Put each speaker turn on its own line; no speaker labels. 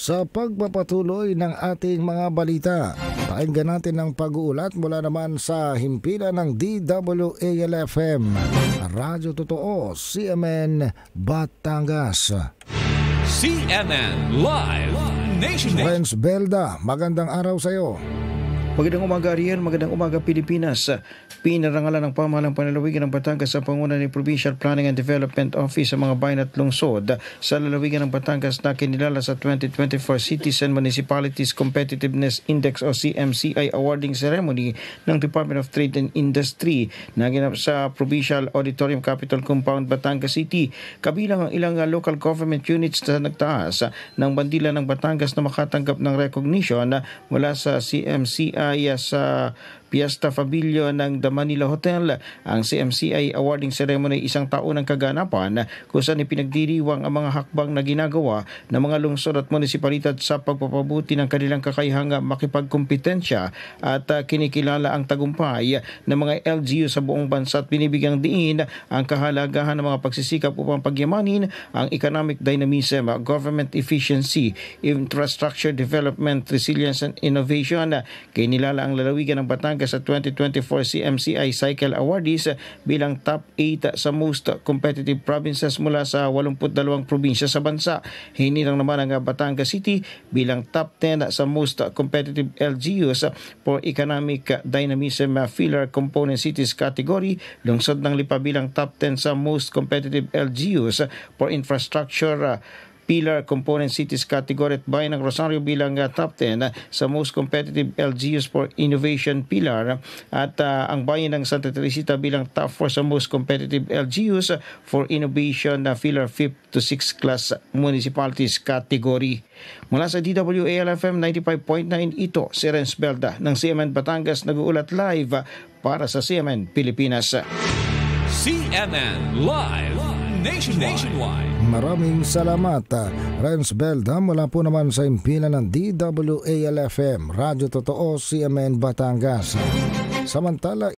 sa pagpapatuloy ng ating mga balita. Pakinggan natin ang pag-uulat mula naman sa himpilan ng DWAL-FM, Radyo Totoo, CMN Batangas.
CNN Live Nation.
Renz Belda, magandang araw sa iyo.
Magandang umaga, Ariel. Magandang umaga, Pilipinas. Pinarangalan ng pamahalang panlalawigan ng Batangas sa panguna ni Provincial Planning and Development Office sa mga bayan at lungsod sa lalawigan ng Batangas na kinilala sa 2024 Cities and Municipalities Competitiveness Index o CMCI Awarding Ceremony ng Department of Trade and Industry na ginap sa Provincial Auditorium Capitol Compound, Batangas City. Kabilang ang ilang local government units na nagtaas ng bandila ng Batangas na makatanggap ng recognition mula sa CMCI sa Fiesta Pavilion ng The Manila Hotel. Ang CMCI Awarding Ceremony isang taon ng kaganapan kung saan ipinagdiriwang ang mga hakbang na ginagawa ng mga lungsod at munisipalidad sa pagpapabuti ng kanilang kakayahang makipagkompetensya at kinikilala ang tagumpay ng mga LGU sa buong bansa at binibigyang diin ang kahalagahan ng mga pagsisikap upang pagyamanin ang economic dynamism, government efficiency, infrastructure development, resilience and innovation. Kinilala ang lalawigan ng Batangas sa 2024 CMCI Cycle Awardees bilang top 8 sa most competitive provinces mula sa 82 probinsya sa bansa. Hinirang naman ang Batangas City bilang top 10 sa most competitive LGUs for economic dynamism filler component cities category. Lungsod ng Lipa bilang top 10 sa most competitive LGUs for infrastructure Pillar Component Cities category at bayan ng Rosario bilang top 10 sa most competitive LGUs for Innovation Pillar at ang bayan ng Santa Teresita bilang top 4 sa most competitive LGUs for Innovation Pillar 5th to 6th class municipalities category. Mula sa DWAL-FM 95.9, ito si Renz Belda ng CMN Batangas nag-uulat live para sa CMN Pilipinas.
CNN Live Nationwide.
Maraming salamat, Renz Belda, mula po naman sa himpilan ng DWAL-FM, Radyo Totoo, CMN Batangas. Samantala,